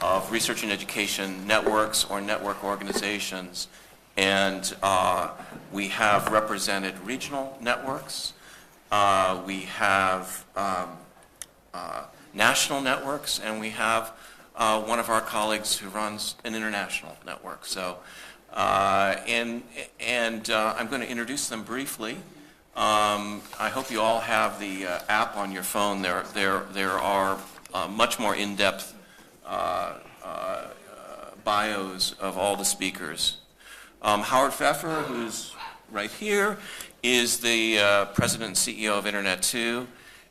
of research and education networks or network organizations. And we have represented regional networks. We have national networks, and we have one of our colleagues who runs an international network. So, I'm going to introduce them briefly. I hope you all have the app on your phone. There are much more in-depth bios of all the speakers. Howard Pfeffer, who's right here, is the president and CEO of Internet 2.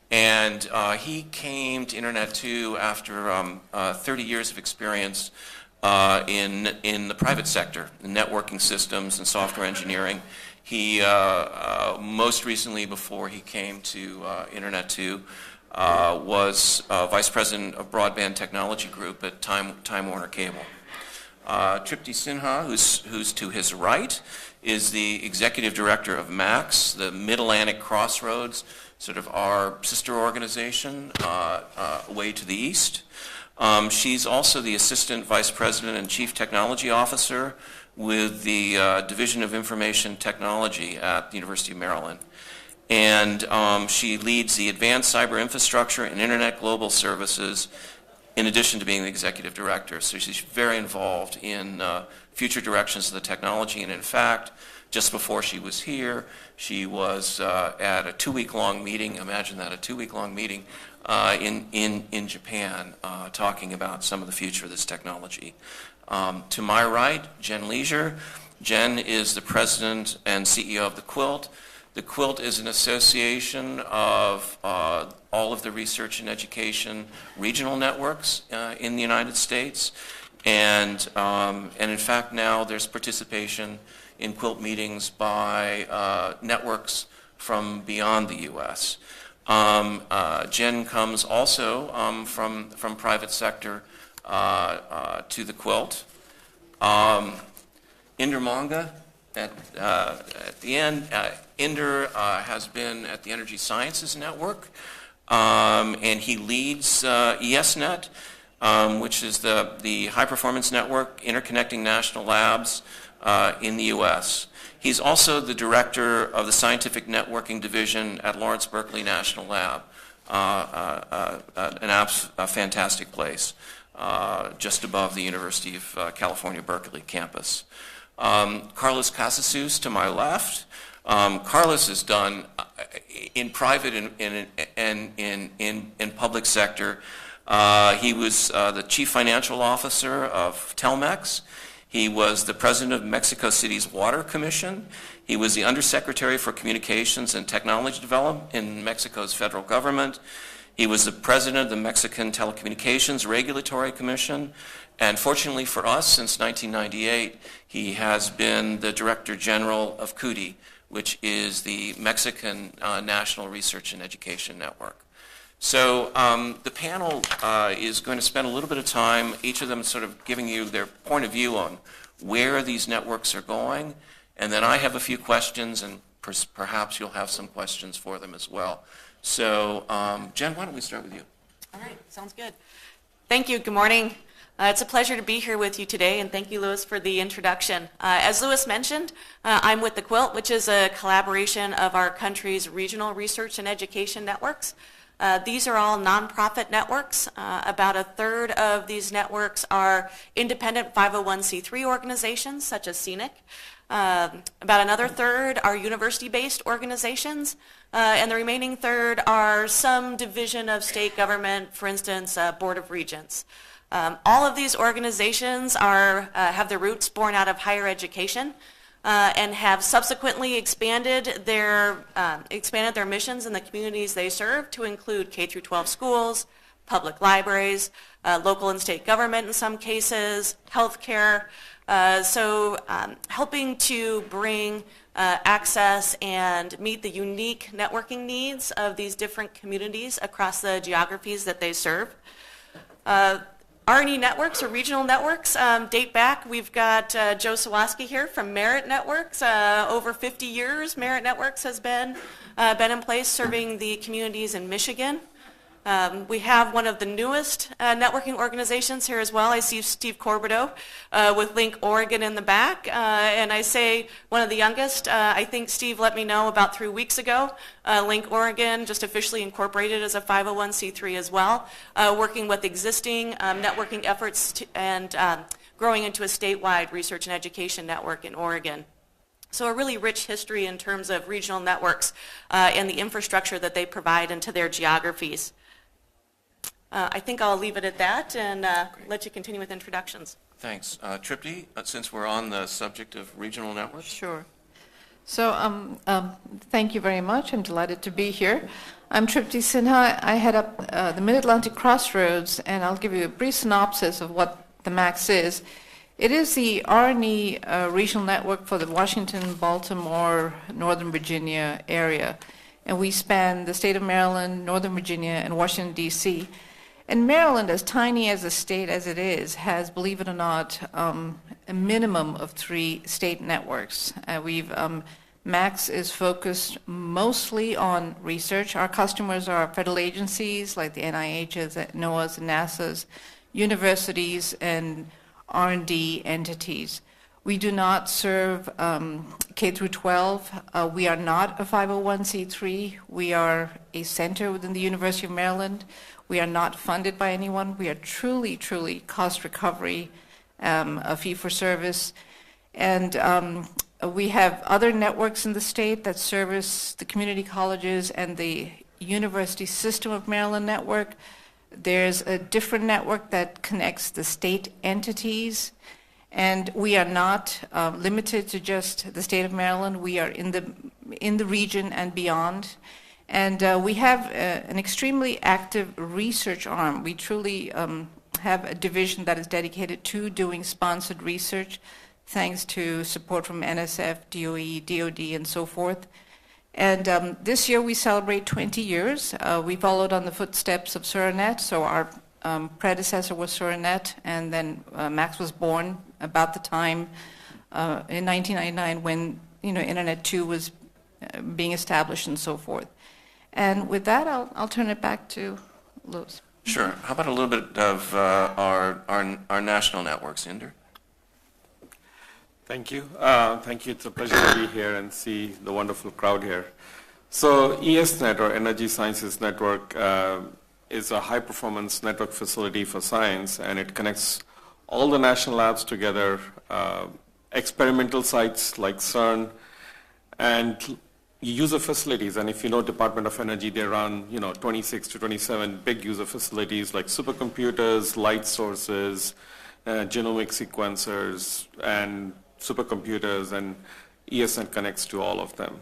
And he came to Internet 2 after 30 years of experience in the private sector, in networking systems and software engineering. He, most recently before he came to Internet 2, was Vice President of Broadband Technology Group at Time Warner Cable. Tripti Sinha, who's to his right, is the Executive Director of MAX, the Mid-Atlantic Crossroads, sort of our sister organization way to the east. She's also the Assistant Vice President and Chief Technology Officer with the Division of Information Technology at the University of Maryland. And she leads the Advanced Cyber Infrastructure and Internet Global Services in addition to being the Executive Director. So she's very involved in future directions of the technology. And in fact, just before she was here, she was at a 2-week-long meeting, imagine that, a 2-week-long meeting in Japan, talking about some of the future of this technology. To my right, Jen Leasure. Jen is the president and CEO of the Quilt. The Quilt is an association of all of the research and education regional networks in the United States. And in fact, now there's participation in Quilt meetings by networks from beyond the U.S. Jen comes also from private sector to the Quilt. Inder Monga at the end. Inder has been at the Energy Sciences Network, and he leads ESNet, which is the high-performance network interconnecting national labs in the U.S. He's also the director of the Scientific Networking Division at Lawrence Berkeley National Lab, a fantastic place just above the University of California, Berkeley campus. Carlos Casasus to my left. Carlos has done in private and in public sector. He was the chief financial officer of Telmex. He was the president of Mexico City's Water Commission. He was the undersecretary for communications and technology development in Mexico's federal government. He was the president of the Mexican Telecommunications Regulatory Commission. And fortunately for us, since 1998, he has been the Director General of CUDI, which is the Mexican National Research and Education Network. So the panel is going to spend a little bit of time, each of them sort of giving you their point of view on where these networks are going. And then I have a few questions, and perhaps you'll have some questions for them as well. So Jen, why don't we start with you? All right, sounds good. Thank you. Good morning. It's a pleasure to be here with you today, and thank you, Louis, for the introduction. As Louis mentioned, I'm with the Quilt, which is a collaboration of our country's regional research and education networks. These are all nonprofit networks. About a third of these networks are independent 501c3 organizations, such as CENIC. About another third are university-based organizations, and the remaining third are some division of state government, for instance, Board of Regents. All of these organizations have their roots born out of higher education and have subsequently expanded their missions in the communities they serve to include K-12 schools, public libraries, local and state government in some cases, healthcare. So helping to bring access and meet the unique networking needs of these different communities across the geographies that they serve. R&E networks, or regional networks, date back. We've got Joe Sawaski here from Merit Networks. Over 50 years, Merit Networks has been in place serving the communities in Michigan. We have one of the newest networking organizations here as well. I see Steve Corbideau with Link Oregon in the back. And I say one of the youngest. I think Steve let me know about 3 weeks ago. Link Oregon just officially incorporated as a 501c3 as well, working with existing networking efforts and growing into a statewide research and education network in Oregon. So a really rich history in terms of regional networks and the infrastructure that they provide into their geographies. I think I'll leave it at that and let you continue with introductions. Thanks. Tripti, since we're on the subject of regional networks? Sure. So thank you very much. I'm delighted to be here. I'm Tripti Sinha. I head up the Mid-Atlantic Crossroads, and I'll give you a brief synopsis of what the MAX is. It is the R&E regional network for the Washington, Baltimore, Northern Virginia area. And we span the state of Maryland, Northern Virginia, and Washington, D.C. And Maryland, as tiny as a state as it is, has, believe it or not, a minimum of 3 state networks. MAX is focused mostly on research. Our customers are federal agencies like the NIHs, NOAAs, and NASA's, universities, and R&D entities. We do not serve K through 12. We are not a 501c3. We are a center within the University of Maryland. We are not funded by anyone. We are truly, truly cost recovery, a fee for service. And we have other networks in the state that service the community colleges and the University System of Maryland network. There's a different network that connects the state entities. And we are not limited to just the state of Maryland. We are in the region and beyond. And we have an extremely active research arm. We truly have a division that is dedicated to doing sponsored research, thanks to support from NSF, DOE, DOD, and so forth. And this year we celebrate 20 years. We followed on the footsteps of Suranet, so our predecessor was Suranet, and then MAX was born about the time in 1999 when Internet 2 was being established and so forth. And with that, I'll turn it back to Louis. Sure. How about a little bit of our national networks, Inder? Thank you. Thank you. It's a pleasure to be here and see the wonderful crowd here. So ESNet, or Energy Sciences Network, is a high-performance network facility for science, and it connects all the national labs together, experimental sites like CERN, and user facilities. And if you know Department of Energy, they run 26 to 27 big user facilities like supercomputers, light sources, genomic sequencers, and supercomputers, and ESNet connects to all of them.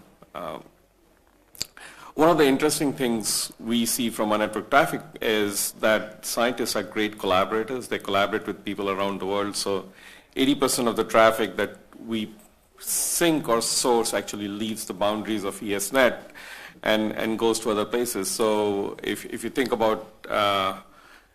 One of the interesting things we see from our network traffic is that scientists are great collaborators. They collaborate with people around the world. So 80% of the traffic that we sync or source actually leaves the boundaries of ESNet and goes to other places. So if you think about,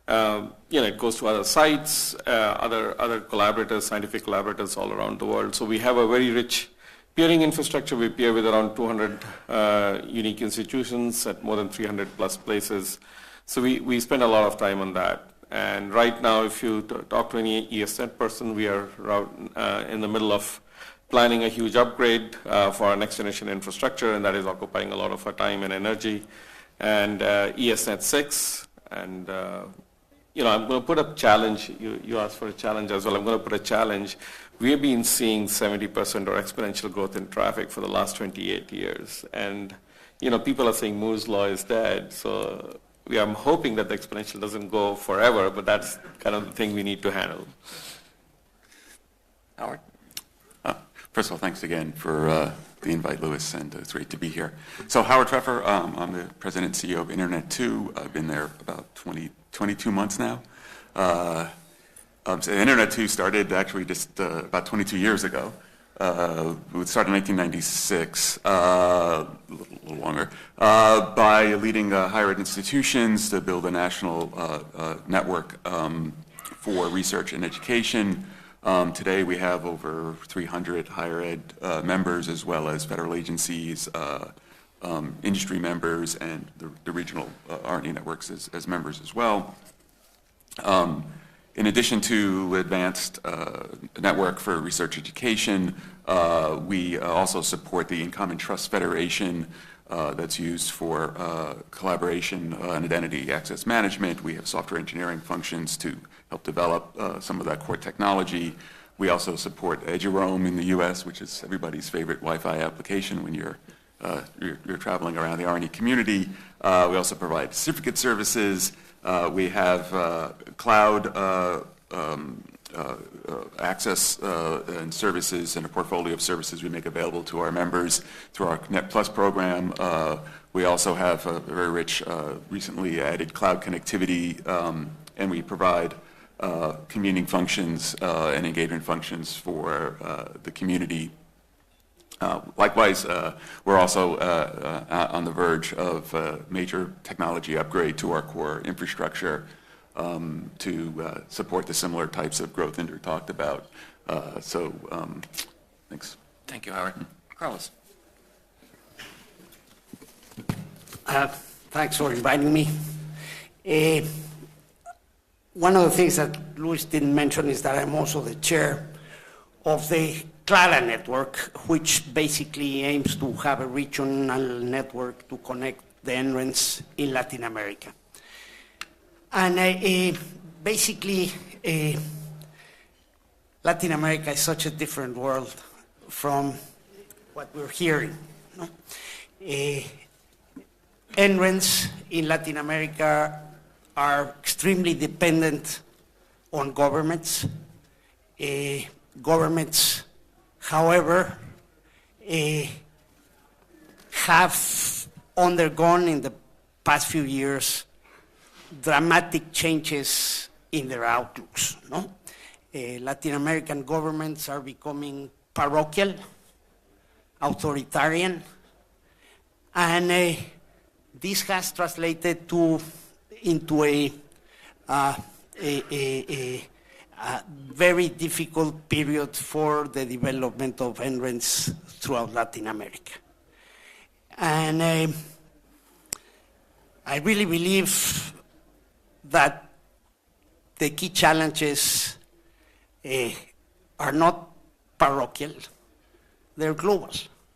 it goes to other sites, other collaborators, scientific collaborators all around the world. So we have a very rich peering infrastructure. We peer with around 200 unique institutions at more than 300 plus places. So we spend a lot of time on that. And right now, if you talk to any ESNet person, we are in the middle of planning a huge upgrade for our next generation infrastructure, and that is occupying a lot of our time and energy. And ESNet 6, and I'm going to put a challenge. You asked for a challenge as well. I'm going to put a challenge. We have been seeing 70% or exponential growth in traffic for the last 28 years. And, people are saying Moore's law is dead. So I'm hoping that the exponential doesn't go forever, but that's kind of the thing we need to handle. Howard? First of all, thanks again for the invite, Louis, and it's great to be here. So Howard Pfeffer, I'm the president and CEO of Internet 2. I've been there about 22 months now. So Internet 2 started actually just about 22 years ago. It started in 1996, a little longer, by leading higher ed institutions to build a national network for research and education. Today we have over 300 higher ed members, as well as federal agencies, industry members and the regional R&D networks as members as well. In addition to advanced network for research education, we also support the In-Common Trust Federation that's used for collaboration and identity access management. We have software engineering functions to help develop some of that core technology. We also support Eduroam in the U.S., which is everybody's favorite Wi-Fi application when you're traveling around the R&D community. We also provide certificate services. We have cloud access and services and a portfolio of services we make available to our members through our Net Plus program. We also have a very rich, recently added cloud connectivity, and we provide commuting functions and engagement functions for the community. Likewise, we're also on the verge of a major technology upgrade to our core infrastructure to support the similar types of growth Inder talked about. Thanks. Thank you, Howard. Carlos. Thanks for inviting me. One of the things that Luis didn't mention is that I'm also the chair of the Clara network, which basically aims to have a regional network to connect the entrants in Latin America. And basically, Latin America is such a different world from what we're hearing. No? Entrants in Latin America are extremely dependent on governments. Governments, however, have undergone in the past few years dramatic changes in their outlooks. No? Latin American governments are becoming parochial, authoritarian, and this has translated into a very difficult period for the development of entrants throughout Latin America. And I really believe that the key challenges are not parochial, they're global.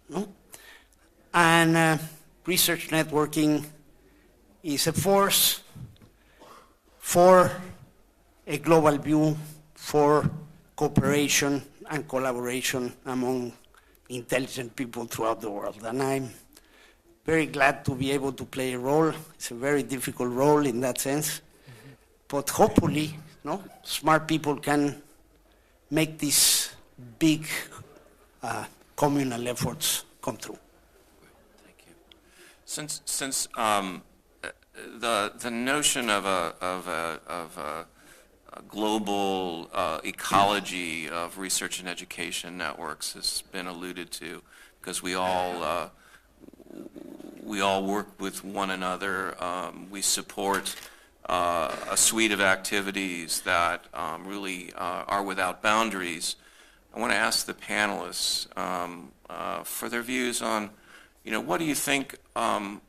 No? And research networking is a force for a global view, for cooperation and collaboration among intelligent people throughout the world. And I'm very glad to be able to play a role. It's a very difficult role in that sense. But hopefully, no, smart people can make these big communal efforts come true. Thank you. Since the notion of a global ecology of research and education networks has been alluded to, because we all work with one another. We support a suite of activities that really are without boundaries. I want to ask the panelists for their views on, what do you think are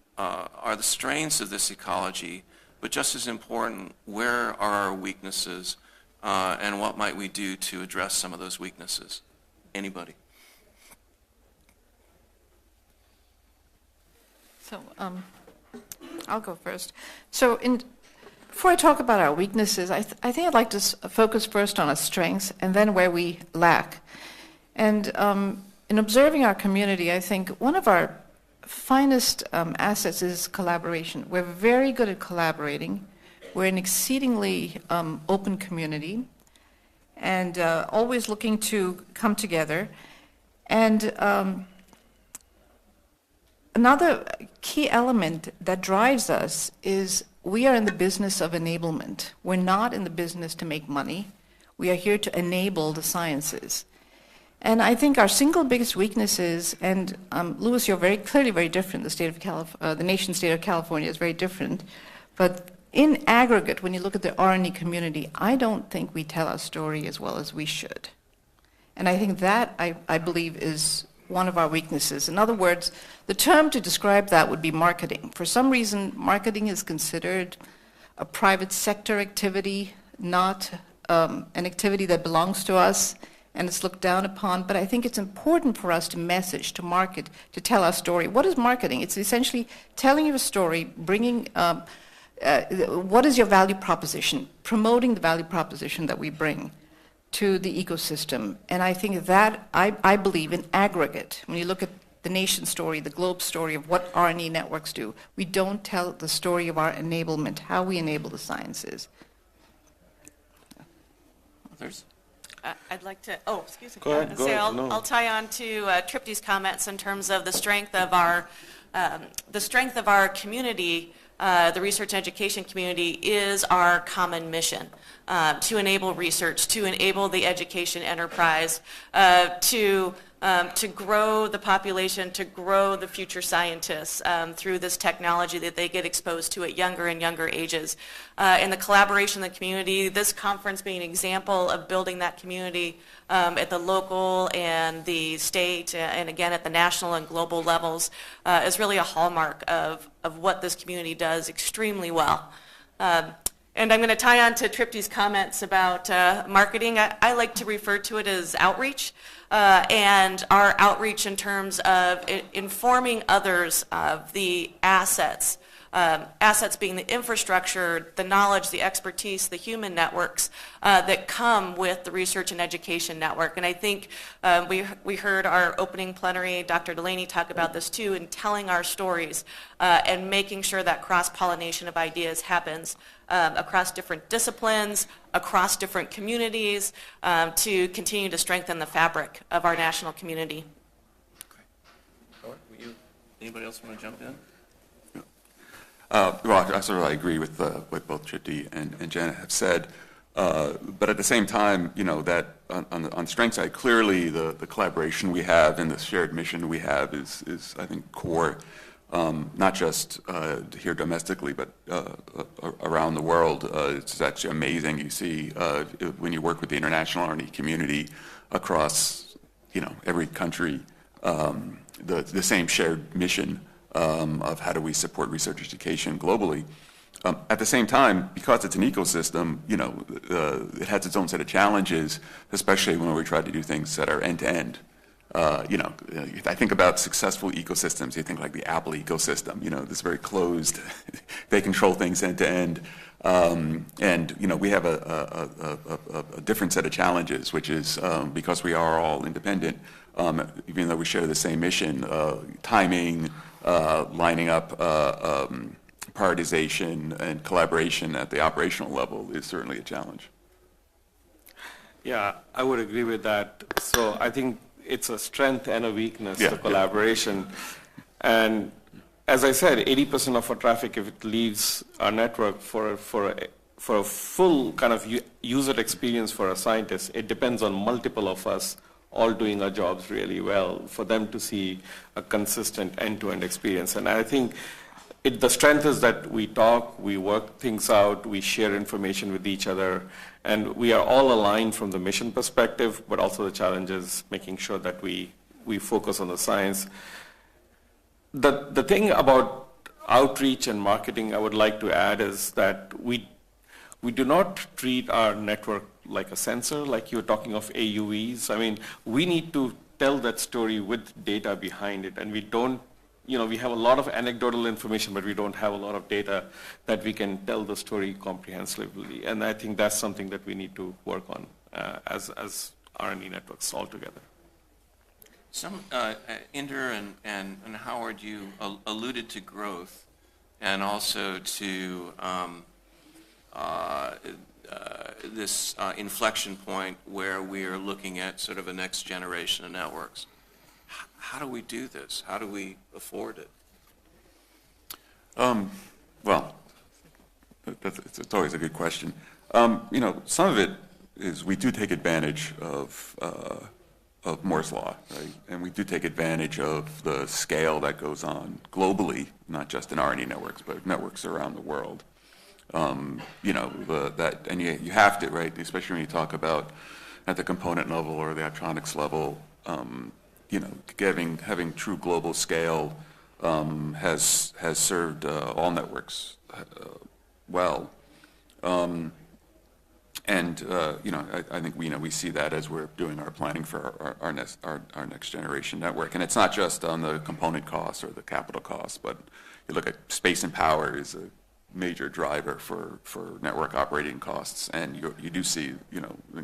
the strengths of this ecology, but just as important, where are our weaknesses, and what might we do to address some of those weaknesses? Anybody? So I'll go first. So before I talk about our weaknesses, I think I'd like to focus first on our strengths and then where we lack. And in observing our community, I think one of our finest assets is collaboration. We're very good at collaborating. We're an exceedingly open community and always looking to come together. And another key element that drives us is we are in the business of enablement. We're not in the business to make money. We are here to enable the sciences. And I think our single biggest weakness is, and Luis, you're very clearly very different. The state of the nation state of California is very different. But in aggregate, when you look at the R&D community, I don't think we tell our story as well as we should. And I think that, I believe, is one of our weaknesses. In other words, the term to describe that would be marketing. For some reason, marketing is considered a private sector activity, not an activity that belongs to us, and it's looked down upon. But I think it's important for us to message, to market, to tell our story. What is marketing? It's essentially telling your story, bringing what is your value proposition, promoting the value proposition that we bring to the ecosystem. And I think that, I believe in aggregate, when you look at the nation story, the globe story of what R&E networks do, we don't tell the story of our enablement, how we enable the sciences. Others? I'd like to, excuse me. Go ahead, go ahead. No. I'll tie on to Tripti's comments in terms of the strength of our community. The research and education community is our common mission to enable research, to enable the education enterprise, to grow the population, to grow the future scientists through this technology that they get exposed to at younger and younger ages. And the collaboration in the community, this conference being an example of building that community at the local and the state and again at the national and global levels is really a hallmark of what this community does extremely well. And I'm going to tie on to Tripti's comments about marketing. I like to refer to it as outreach, and our outreach in terms of informing others of the assets, assets being the infrastructure, the knowledge, the expertise, the human networks that come with the research and education network. And I think we heard our opening plenary, Dr. Delaney, talk about this too, in telling our stories and making sure that cross-pollination of ideas happens across different disciplines, across different communities, to continue to strengthen the fabric of our national community. Howard, anybody else want to jump in? Well, I sort of agree with what both Tripti and Janet have said. But at the same time, that on the strength side, clearly the collaboration we have and the shared mission we have is I think, core, not just here domestically, but around the world. It's actually amazing. You see when you work with the international R&D community across, every country, the same shared mission of how do we support research education globally. At the same time, because it's an ecosystem, it has its own set of challenges, especially when we try to do things that are end-to-end. I think about successful ecosystems. You think like the Apple ecosystem, this very closed, they control things end-to-end. And, we have a different set of challenges, which is because we are all independent, even though we share the same mission, timing, lining up prioritization and collaboration at the operational level is certainly a challenge. Yeah, I would agree with that. So I think it's a strength and a weakness, the collaboration. And as I said, 80% of our traffic, if it leaves our network for a full kind of user experience for a scientist, it depends on multiple of us all doing our jobs really well for them to see a consistent end-to-end experience. And I think the strength is that we talk, we work things out, we share information with each other, and we are all aligned from the mission perspective, but also the challenge is making sure that we focus on the science. The thing about outreach and marketing I would like to add is that we do not treat our network like a sensor, like you were talking of AUVs. I mean, we need to tell that story with data behind it, and we don't, we have a lot of anecdotal information, but we don't have a lot of data that we can tell the story comprehensively. And I think that's something that we need to work on as R&D networks altogether. Inder and Howard, you alluded to growth and also to this inflection point where we are looking at sort of a next generation of networks. How do we do this? How do we afford it? Well, it's always a good question. Some of it is we do take advantage of Moore's Law, right? And we do take advantage of the scale that goes on globally, not just in R&D networks, but networks around the world. And you have to, right? Especially when you talk about at the component level or the electronics level, having true global scale has served all networks well. I think we see that as we're doing our planning for our next generation network. And it's not just on the component costs or the capital costs, but you look at space and power is a major driver for network operating costs, and you do see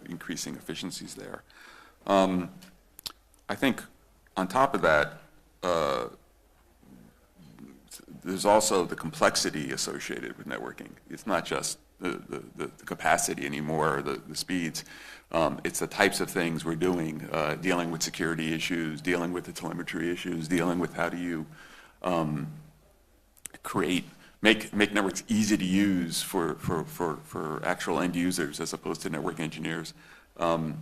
increasing efficiencies there. I think on top of that, there's also the complexity associated with networking. It's not just the capacity anymore, or the speeds. It's the types of things we're doing, dealing with security issues, dealing with the telemetry issues, dealing with how do you make networks easy to use for actual end users as opposed to network engineers. I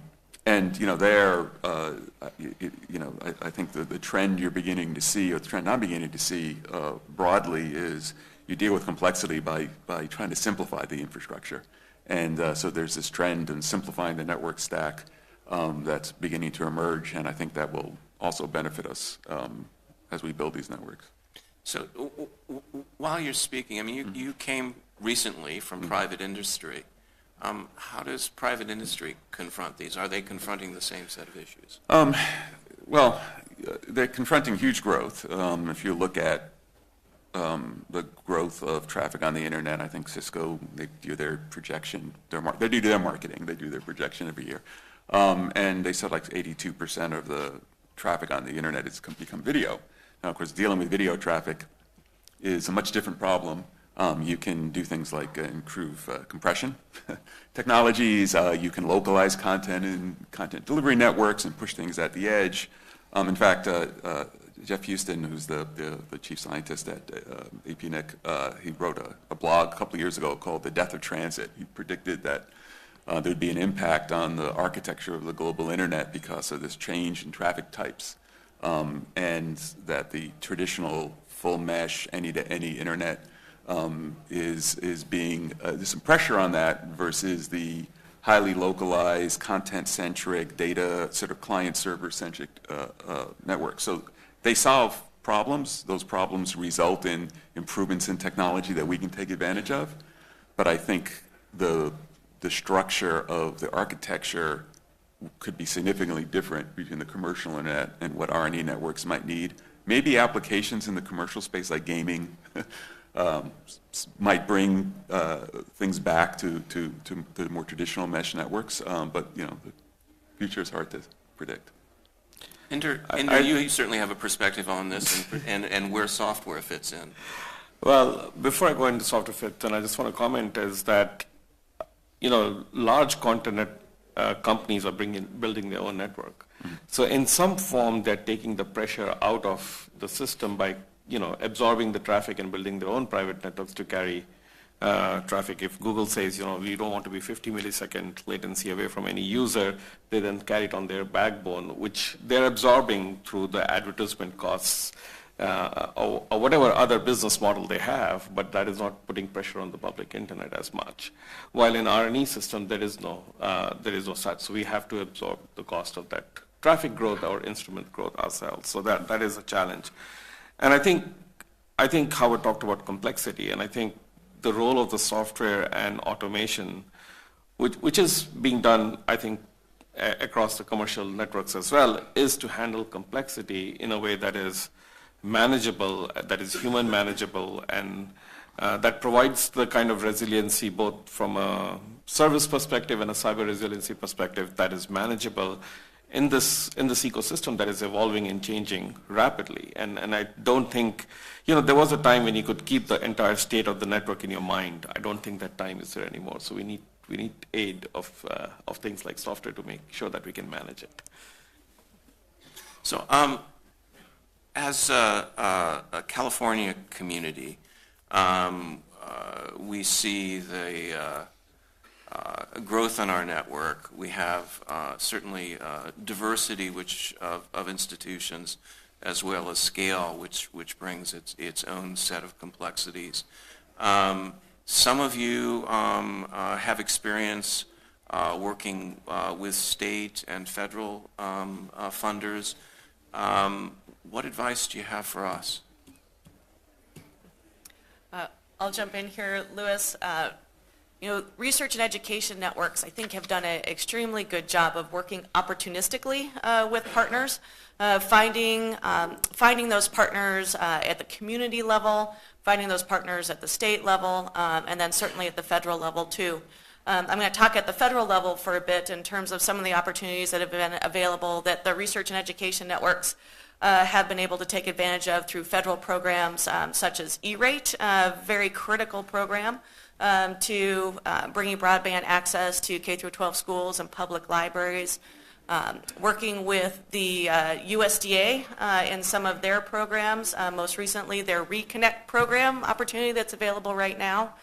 think the trend you're beginning to see, or the trend I'm beginning to see broadly, is you deal with complexity by trying to simplify the infrastructure. And so there's this trend in simplifying the network stack that's beginning to emerge, and I think that will also benefit us as we build these networks. So while you're speaking, I mean, you came recently from private industry. How does private industry confront these? Are they confronting the same set of issues? Well, they're confronting huge growth. If you look at the growth of traffic on the internet, I think Cisco, they do their projection, they do their marketing, they do their projection every year. And they said like 82% of the traffic on the internet has become video. Now, of course, dealing with video traffic is a much different problem. You can do things like improve compression technologies. You can localize content in content delivery networks and push things at the edge. In fact, Jeff Houston, who's the chief scientist at APNIC, he wrote a blog a couple of years ago called The Death of Transit. He predicted that there'd be an impact on the architecture of the global internet because of this change in traffic types, and that the traditional full mesh any-to-any internet is being, there's some pressure on that versus the highly localized, content-centric, data, sort of client-server-centric network. So they solve problems. Those problems result in improvements in technology that we can take advantage of. But I think the structure of the architecture could be significantly different between the commercial internet and what R&E networks might need. Maybe applications in the commercial space like gaming might bring things back to the more traditional mesh networks, but the future is hard to predict. Inder, you certainly have a perspective on this and where software fits in. Well, before I go into software fit, and I just want to comment is that large content companies are building their own network. Mm-hmm. So in some form, they're taking the pressure out of the system by absorbing the traffic and building their own private networks to carry traffic. If Google says, we don't want to be 50 millisecond latency away from any user, they then carry it on their backbone, which they're absorbing through the advertisement costs or whatever other business model they have, but that is not putting pressure on the public internet as much. While in R&E system, there is no such. So we have to absorb the cost of that traffic growth or instrument growth ourselves. So that is a challenge. And I think Howard talked about complexity, and I think the role of the software and automation, which is being done, I think, across the commercial networks as well, is to handle complexity in a way that is manageable, that is human manageable, and that provides the kind of resiliency both from a service perspective and a cyber resiliency perspective that is manageable in this ecosystem that is evolving and changing rapidly. And I don't think, there was a time when you could keep the entire state of the network in your mind. I don't think that time is there anymore. So we need aid of things like software to make sure that we can manage it. So as a California community, we see the growth on our network. We have certainly diversity of institutions, as well as scale, which brings its own set of complexities. Some of you have experience working with state and federal funders What advice do you have for us? I'll jump in here, Louis. Research and education networks, I think, have done an extremely good job of working opportunistically with partners, finding those partners at the community level, finding those partners at the state level, and then certainly at the federal level too. I'm going to talk at the federal level for a bit in terms of some of the opportunities that have been available that the research and education networks have been able to take advantage of through federal programs such as E-Rate, a very critical program to bringing broadband access to K-12 schools and public libraries, working with the USDA in some of their programs, most recently their Reconnect program opportunity that's available right now,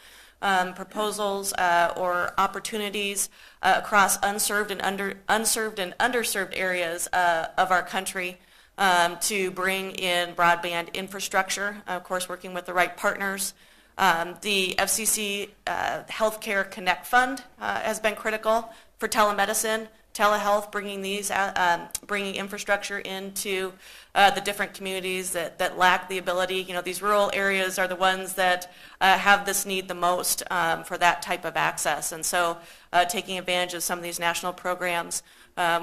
proposals or opportunities across unserved and underserved areas of our country to bring in broadband infrastructure, of course working with the right partners. The FCC Healthcare Connect Fund has been critical for telemedicine, telehealth, bringing infrastructure into the different communities that lack the ability. These rural areas are the ones that have this need the most for that type of access. And so taking advantage of some of these national programs,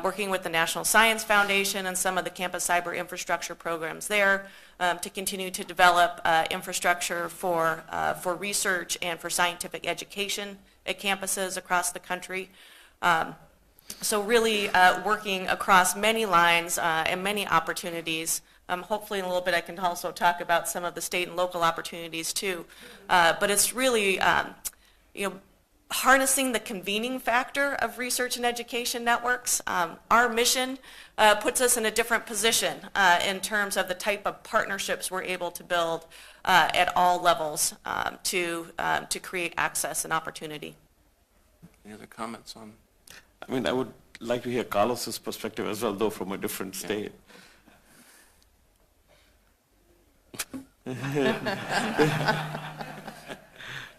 working with the National Science Foundation and some of the campus cyber infrastructure programs there to continue to develop infrastructure for research and for scientific education at campuses across the country. So really working across many lines and many opportunities. Hopefully in a little bit I can also talk about some of the state and local opportunities too. But it's really harnessing the convening factor of research and education networks. Our mission puts us in a different position in terms of the type of partnerships we're able to build at all levels to create access and opportunity. Any other comments on? I mean, I would like to hear Carlos's perspective as well, though from a different state.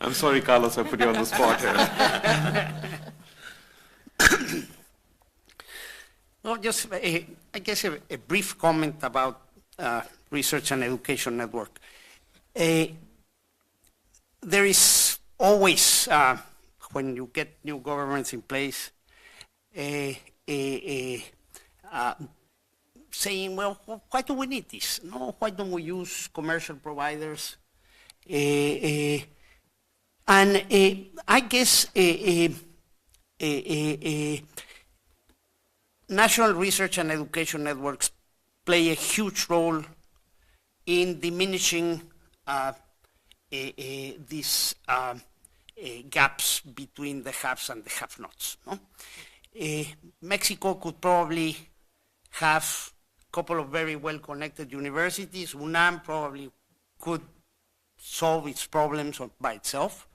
I'm sorry, Carlos, I put you on the spot here. Well, just I guess a brief comment about research and education network. There is always, when you get new governments in place, saying, well, why do we need this? No, why don't we use commercial providers? And I guess national research and education networks play a huge role in diminishing these gaps between the haves and the have-nots. No? Mexico could probably have a couple of very well-connected universities. UNAM probably could solve its problems by itself.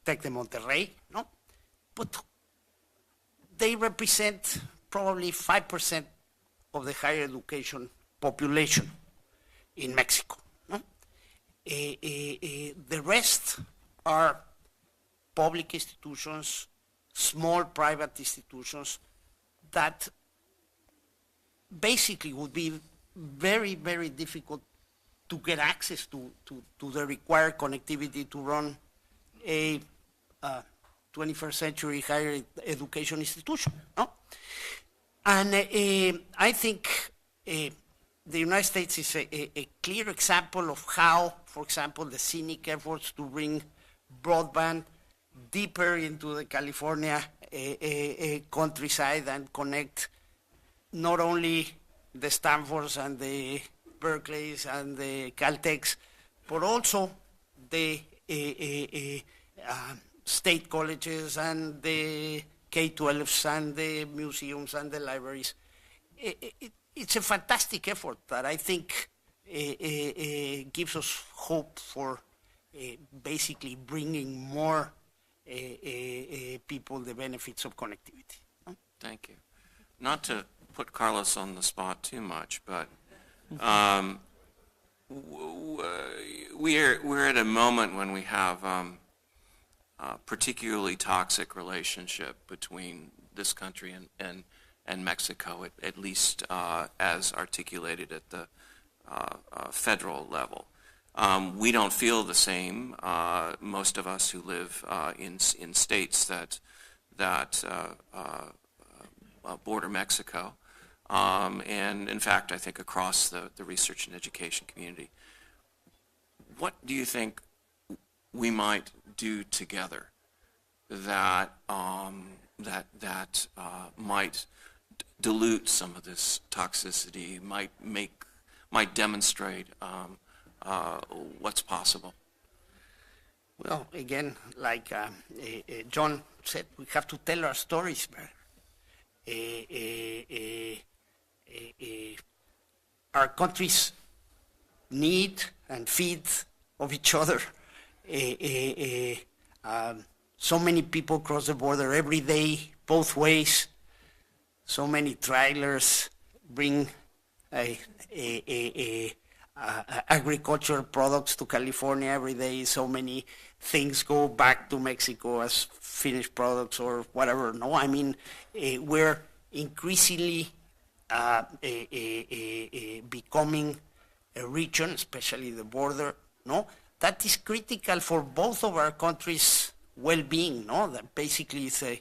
Take the Monterrey, no? But they represent probably 5% of the higher education population in Mexico. No? The rest are public institutions, small private institutions that basically would be very, very difficult to get access to the required connectivity to run a 21st century higher education institution. No? And I think the United States is a clear example of how, for example, the CENIC efforts to bring broadband deeper into the California countryside and connect not only the Stanfords and the Berkeleys and the Caltechs, but also the state colleges and the K-12s and the museums and the libraries. It's a fantastic effort that I think gives us hope for basically bringing more people the benefits of connectivity. Thank you. Not to put Carlos on the spot too much, but we're at a moment when we have a particularly toxic relationship between this country and and Mexico, at least as articulated at the federal level. We don't feel the same, most of us who live in states that border Mexico, and in fact, I think across the research and education community. What do you think we might do together that might dilute some of this toxicity, might demonstrate what's possible? Well, again, like John said, we have to tell our stories better. Our countries need and feed of each other. So many people cross the border every day, both ways. So many trailers bring agricultural products to California every day. So many things go back to Mexico as finished products or whatever. No, I mean, we're increasingly becoming a region, especially the border, no, that is critical for both of our countries' well-being. No, that basically is the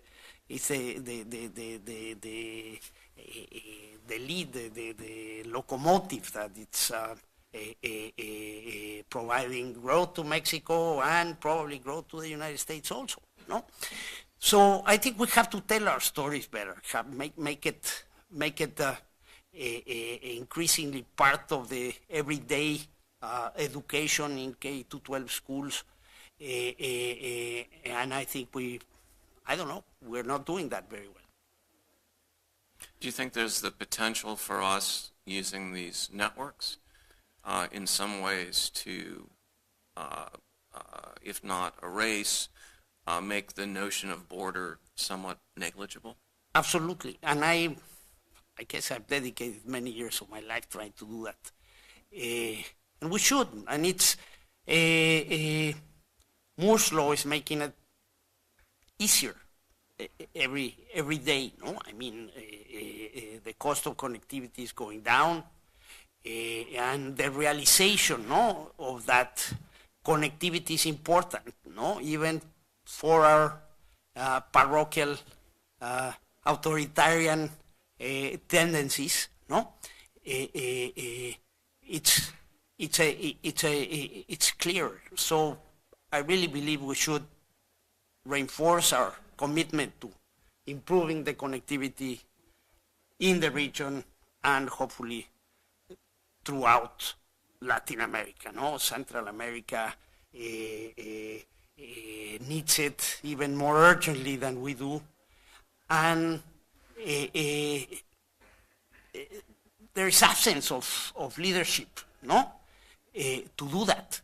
lead, the locomotive that it's providing growth to Mexico and probably growth to the United States also. No, so I think we have to tell our stories better. Make it increasingly part of the everyday education in K-12 schools, and I think we're not doing that very well. Do you think there's the potential for us using these networks in some ways to, if not erase, make the notion of border somewhat negligible? Absolutely. And I guess I've dedicated many years of my life trying to do that. And we should. And it's Moore's law is making it easier every day. No, I mean the cost of connectivity is going down, and the realization, no, of that connectivity is important. No, even for our parochial authoritarian tendencies. No, it's clear. So I really believe we should reinforce our commitment to improving the connectivity in the region and hopefully throughout Latin America. No, Central America needs it even more urgently than we do, and there is absence of leadership, no, to do that.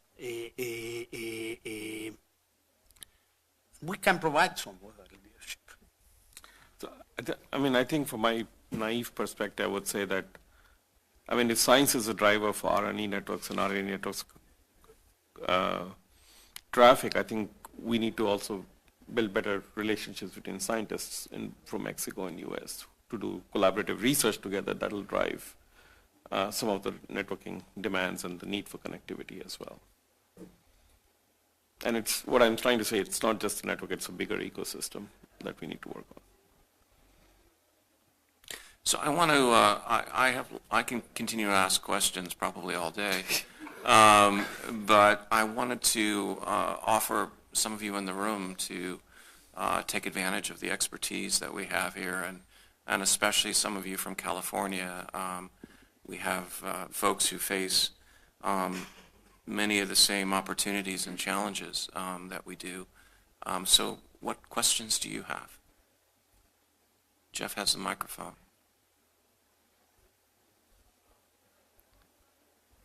We can provide some of that leadership. So, I mean, I think from my naive perspective, I would say that, I mean, if science is a driver for R&E networks and R&E networks traffic, I think we need to also build better relationships between scientists from Mexico and US to do collaborative research together that will drive some of the networking demands and the need for connectivity as well. And it's what I'm trying to say, it's not just a network, it's a bigger ecosystem that we need to work on. So I want to, I can continue to ask questions probably all day, but I wanted to offer some of you in the room to take advantage of the expertise that we have here, and especially some of you from California. We have folks who face many of the same opportunities and challenges that we do. So what questions do you have? Jeff has the microphone.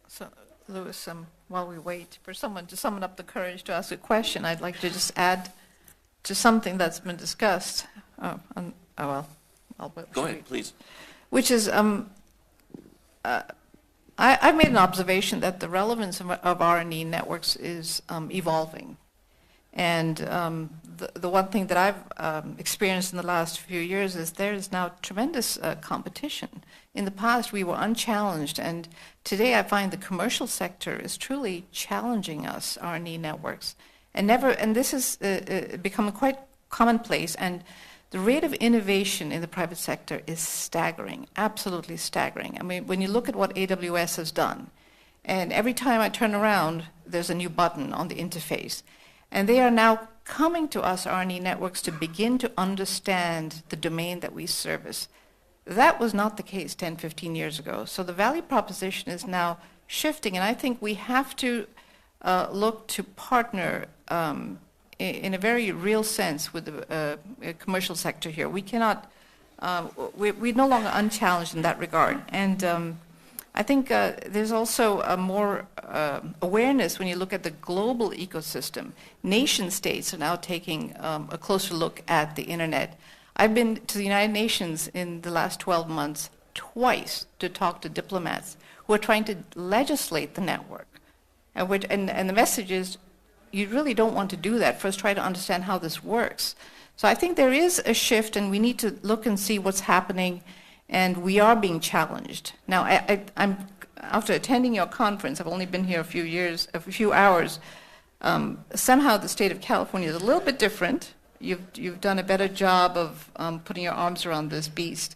So, Louis, while we wait for someone to summon up the courage to ask a question, I'd like to just add to something that's been discussed. I'll Go ahead, please. Which is, I've made an observation that the relevance of R&E networks is evolving. And the one thing that I've experienced in the last few years is there is now tremendous competition. In the past, we were unchallenged, and today I find the commercial sector is truly challenging us, R&E networks. And this has become quite commonplace, and the rate of innovation in the private sector is staggering, absolutely staggering. I mean, when you look at what AWS has done, and every time I turn around, there's a new button on the interface. And they are now coming to us, R&E networks, to begin to understand the domain that we service. That was not the case 10, 15 years ago. So the value proposition is now shifting, and I think we have to look to partner in a very real sense with the commercial sector here. We cannot, we're no longer unchallenged in that regard. And I think there's also a more awareness when you look at the global ecosystem. Nation states are now taking a closer look at the internet. I've been to the United Nations in the last 12 months twice to talk to diplomats who are trying to legislate the network. And the message is, you really don't want to do that. First, try to understand how this works. So I think there is a shift, and we need to look and see what's happening, and we are being challenged. Now, I'm after attending your conference, I've only been here a few hours. Somehow the state of California is a little bit different. You've done a better job of putting your arms around this beast.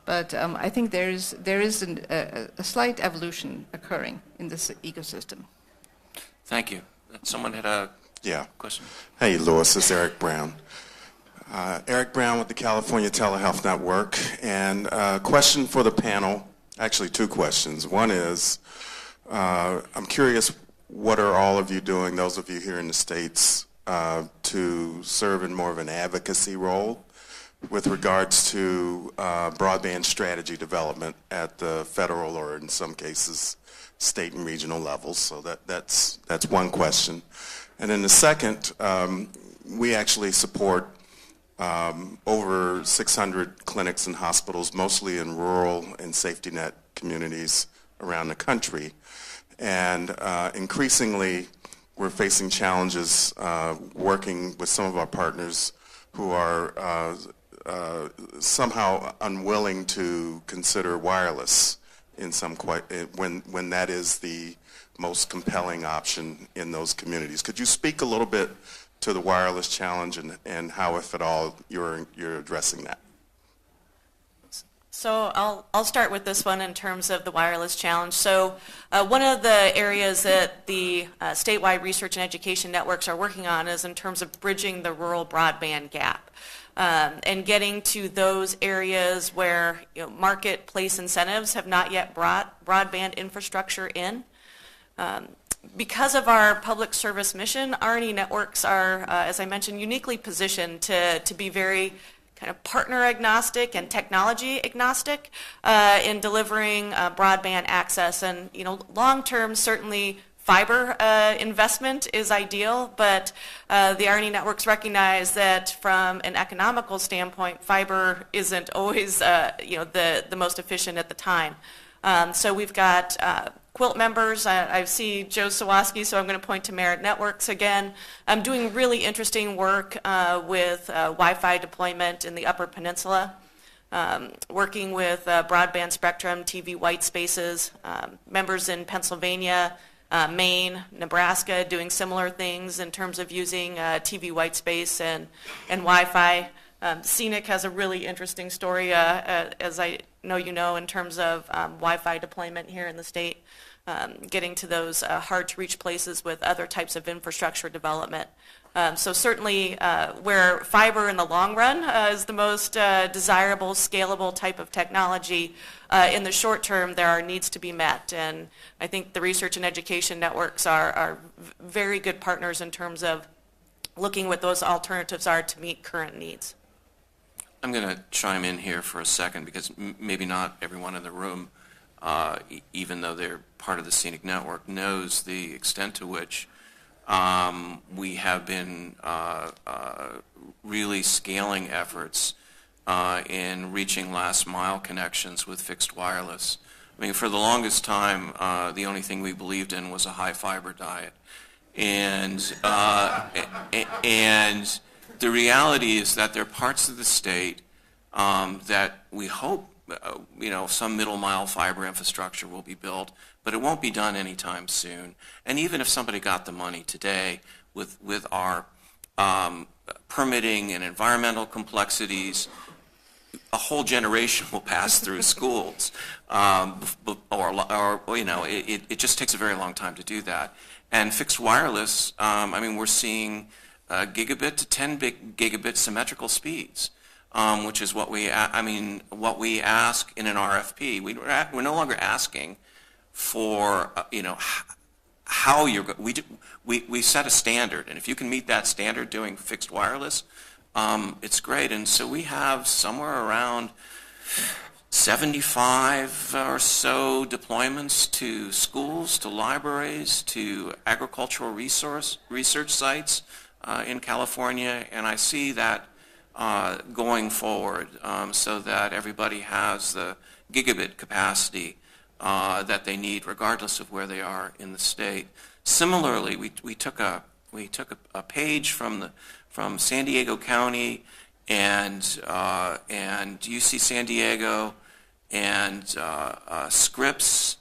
But I think there is a slight evolution occurring in this ecosystem. Thank you. Someone had a question. Hey, Louis, it's Eric Brown. Eric Brown with the California Telehealth Network. And a question for the panel, actually two questions. One is, I'm curious, what are all of you doing, those of you here in the States, to serve in more of an advocacy role with regards to broadband strategy development at the federal or in some cases state and regional levels? So that's one question. And then the second, we actually support over 600 clinics and hospitals, mostly in rural and safety net communities around the country. And increasingly, we're facing challenges working with some of our partners who are somehow unwilling to consider wireless in when that is the most compelling option in those communities. Could you speak a little bit to the wireless challenge and how, if at all, you're addressing that? So I'll start with this one in terms of the wireless challenge. So one of the areas that the statewide research and education networks are working on is in terms of bridging the rural broadband gap. And getting to those areas where marketplace incentives have not yet brought broadband infrastructure in. Because of our public service mission, R&E networks are, as I mentioned, uniquely positioned to be very kind of partner agnostic and technology agnostic in delivering broadband access. And long term, certainly fiber investment is ideal, but the R&E networks recognize that from an economical standpoint, fiber isn't always the most efficient at the time. So we've got Quilt members. I see Joe Sawaski, so I'm going to point to Merit Networks again. I'm doing really interesting work with Wi-Fi deployment in the Upper Peninsula, working with broadband spectrum, TV white spaces, members in Pennsylvania, Maine, Nebraska, doing similar things in terms of using TV white space and Wi-Fi. CENIC has a really interesting story, as I know you know, in terms of Wi-Fi deployment here in the state, getting to those hard-to-reach places with other types of infrastructure development. So certainly where fiber in the long run is the most desirable, scalable type of technology, in the short term there are needs to be met. And I think the research and education networks are very good partners in terms of looking what those alternatives are to meet current needs. I'm going to chime in here for a second because maybe not everyone in the room, even though they're part of the CENIC network, knows the extent to which we have been really scaling efforts in reaching last mile connections with fixed wireless. I mean, for the longest time, the only thing we believed in was a high fiber diet. And the reality is that there are parts of the state that we hope, some middle mile fiber infrastructure will be built, but it won't be done anytime soon. And even if somebody got the money today with our permitting and environmental complexities, a whole generation will pass through schools, it just takes a very long time to do that. And fixed wireless, we're seeing gigabit to 10 gigabit symmetrical speeds, which is what we ask in an RFP. We're no longer asking for how you're we set a standard, and if you can meet that standard doing fixed wireless, it's great. And so we have somewhere around 75 or so deployments to schools, to libraries, to agricultural research sites in California, and I see that going forward so that everybody has the gigabit capacity that they need regardless of where they are in the state. Similarly, we took a page from San Diego County and UC San Diego and Scripps,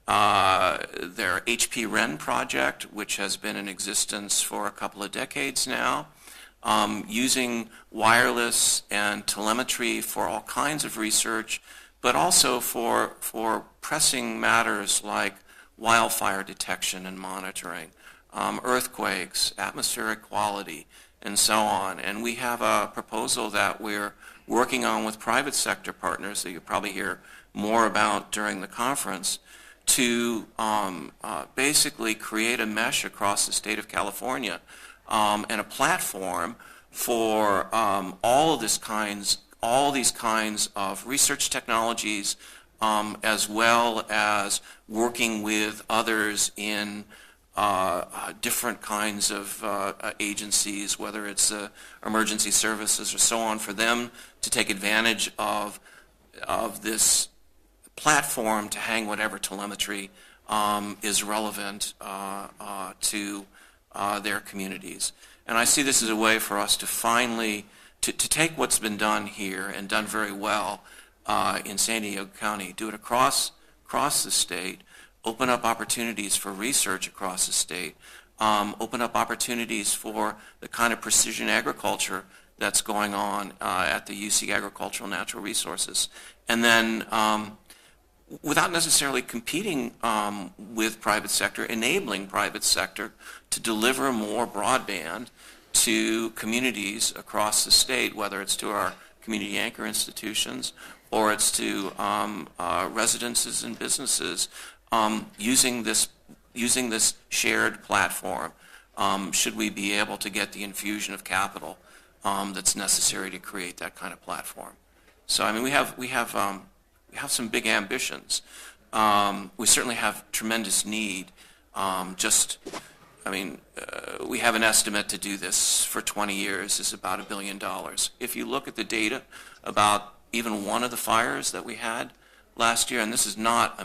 their HP REN project, which has been in existence for a couple of decades now, using wireless and telemetry for all kinds of research, but also for pressing matters like wildfire detection and monitoring, earthquakes, atmospheric quality, and so on. And we have a proposal that we're working on with private sector partners that you'll probably hear more about during the conference to basically create a mesh across the state of California and a platform for all these kinds of research technologies, as well as working with others in different kinds of agencies, whether it's emergency services or so on, for them to take advantage of this platform to hang whatever telemetry is relevant to their communities. And I see this as a way for us to finally to take what's been done here and done very well in San Diego County, do it across the state, open up opportunities for research across the state, open up opportunities for the kind of precision agriculture that's going on at the UC Agricultural Natural Resources. And then without necessarily competing with private sector, enabling private sector to deliver more broadband to communities across the state, whether it's to our community anchor institutions or it's to residences and businesses, using this shared platform, should we be able to get the infusion of capital that's necessary to create that kind of platform. So we have some big ambitions. We certainly have tremendous need. We have an estimate to do this for 20 years is about $1 billion. If you look at the data about even one of the fires that we had last year, and this is not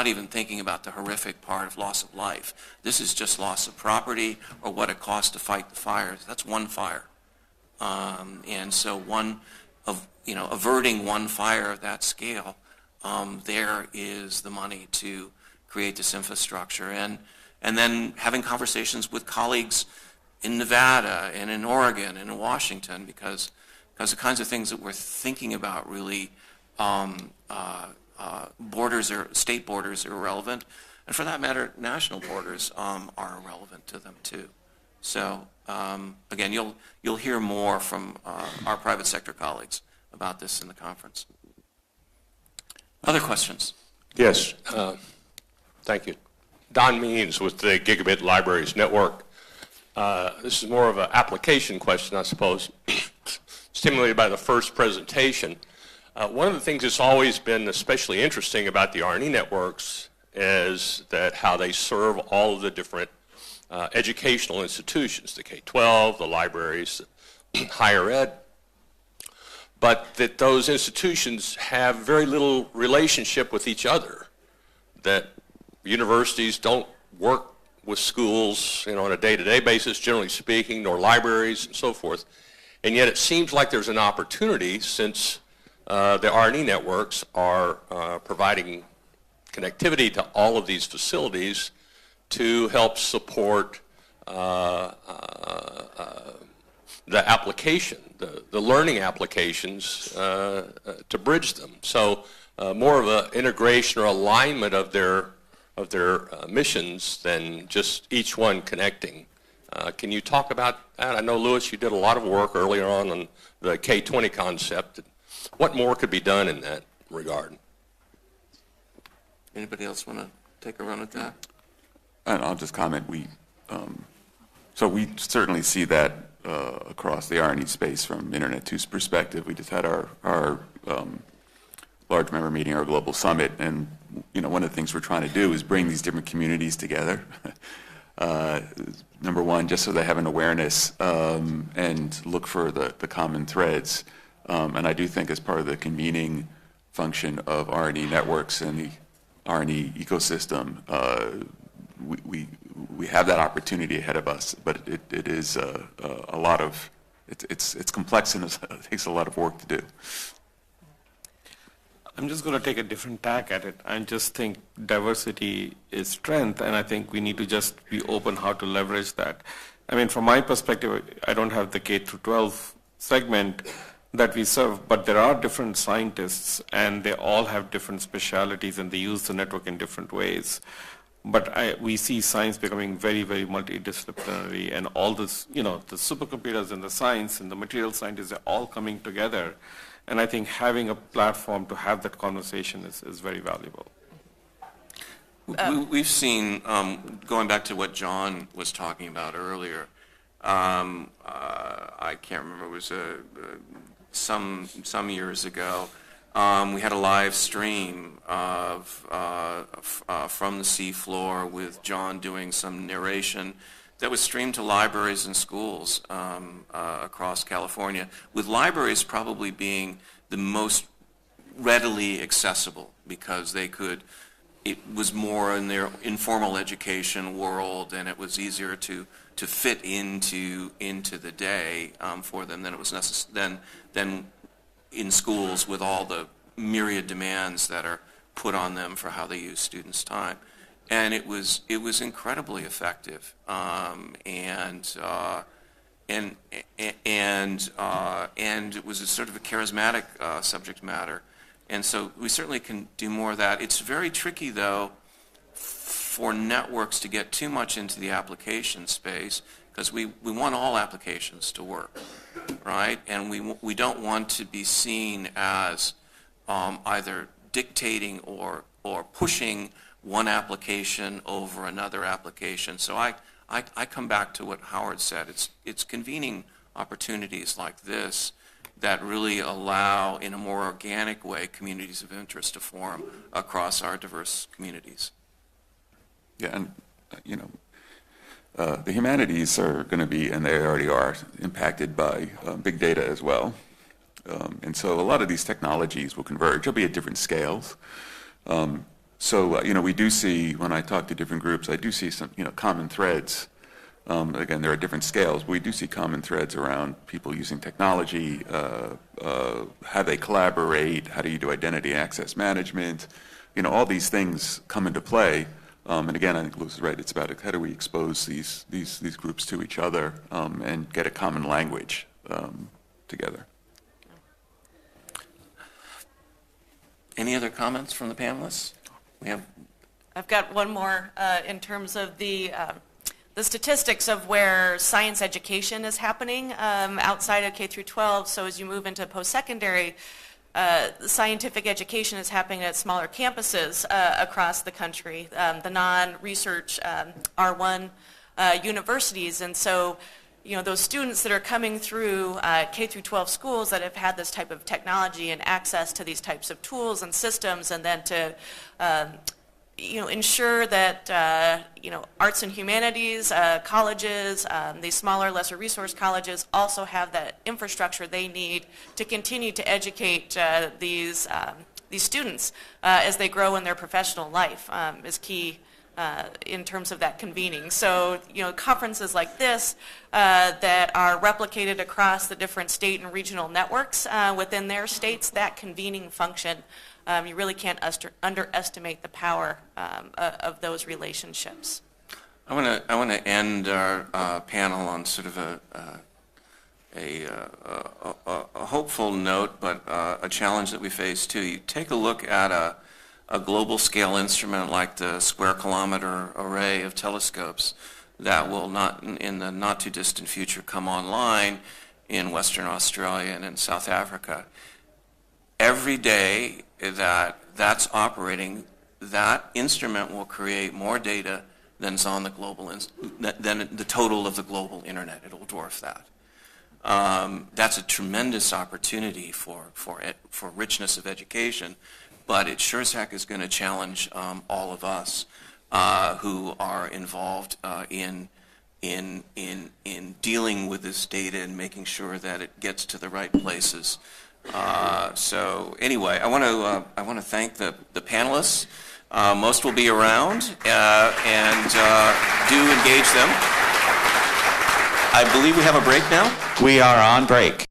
even thinking about the horrific part of loss of life. This is just loss of property or what it costs to fight the fires. That's one fire. And so averting one fire of that scale, there is the money to create this infrastructure. And then having conversations with colleagues in Nevada and in Oregon and in Washington, because the kinds of things that we're thinking about really, state borders are irrelevant, and for that matter, national borders are irrelevant to them too. So again, you'll hear more from our private sector colleagues about this in the conference. Other questions? Yes, thank you. Don Means with the Gigabit Libraries Network. This is more of an application question, I suppose, stimulated by the first presentation. One of the things that's always been especially interesting about the R&E networks is that how they serve all of the different educational institutions, the K-12, the libraries, higher ed, but that those institutions have very little relationship with each other, that universities don't work with schools, on a day-to-day basis, generally speaking, nor libraries and so forth. And yet it seems like there's an opportunity, since the R&E networks are providing connectivity to all of these facilities, to help support the application, the learning applications, to bridge them. So more of an integration or alignment of their missions than just each one connecting. Can you talk about that? I know, Louis, you did a lot of work earlier on the K-20 concept. What more could be done in that regard? Anybody else want to take a run at that? And I'll just comment. So we certainly see that across the R&E space from Internet 2's perspective. We just had our large member meeting, our global summit, and one of the things we're trying to do is bring these different communities together. Number one, just so they have an awareness and look for the common threads. And I do think as part of the convening function of R&E networks and the R&E ecosystem, we have that opportunity ahead of us, but it is a lot of, it's complex and it takes a lot of work to do. I'm just going to take a different tack at it. I just think diversity is strength, and I think we need to just be open how to leverage that. I mean, from my perspective, I don't have the K through 12 segment that we serve, but there are different scientists, and they all have different specialities, and they use the network in different ways. But we see science becoming very, very multidisciplinary, and all this, the supercomputers and the science and the material scientists are all coming together. And I think having a platform to have that conversation is very valuable. We've seen, going back to what John was talking about earlier, I can't remember, it was some years ago, we had a live stream of from the seafloor with John doing some narration that was streamed to libraries and schools across California, with libraries probably being the most readily accessible because it was more in their informal education world, and it was easier to fit into the day for them than it was than in schools with all the myriad demands that are put on them for how they use students' time. And it was incredibly effective, and it was a sort of a charismatic subject matter, and so we certainly can do more of that. It's very tricky, though, for networks to get too much into the application space, because we want all applications to work, right? And we don't want to be seen as either dictating or pushing one application over another application. So I come back to what Howard said. It's convening opportunities like this that really allow, in a more organic way, communities of interest to form across our diverse communities. Yeah, and the humanities are going to be, and they already are, impacted by big data as well. And so a lot of these technologies will converge. They'll be at different scales. So we do see, when I talk to different groups, I do see some, common threads. Again, there are different scales, but we do see common threads around people using technology, how they collaborate, how do you do identity access management. All these things come into play. And again, I think Louis is right. It's about how do we expose these groups to each other and get a common language together. Any other comments from the panelists? I've got one more in terms of the statistics of where science education is happening outside of K through 12. So as you move into post-secondary, scientific education is happening at smaller campuses across the country, the non-research R1 universities. And so, those students that are coming through K through 12 schools that have had this type of technology and access to these types of tools and systems, and then to ensure that arts and humanities colleges, these smaller, lesser resource colleges, also have that infrastructure they need to continue to educate these students as they grow in their professional life is key in terms of that convening. So, conferences like this that are replicated across the different state and regional networks within their states, that convening function, you really can't underestimate the power of those relationships. I want to end our panel on sort of a hopeful note, but a challenge that we face too. You take a look at a global scale instrument like the square kilometer array of telescopes that will in the not too distant future come online in Western Australia and in South Africa. Every day that's operating, that instrument will create more data than's on the global than the total of the global internet. It will dwarf that. That's a tremendous opportunity for richness of education, but it sure as heck is going to challenge all of us who are involved in dealing with this data and making sure that it gets to the right places. So anyway, I want to thank the panelists. Most will be around, and do engage them. I believe we have a break now. We are on break.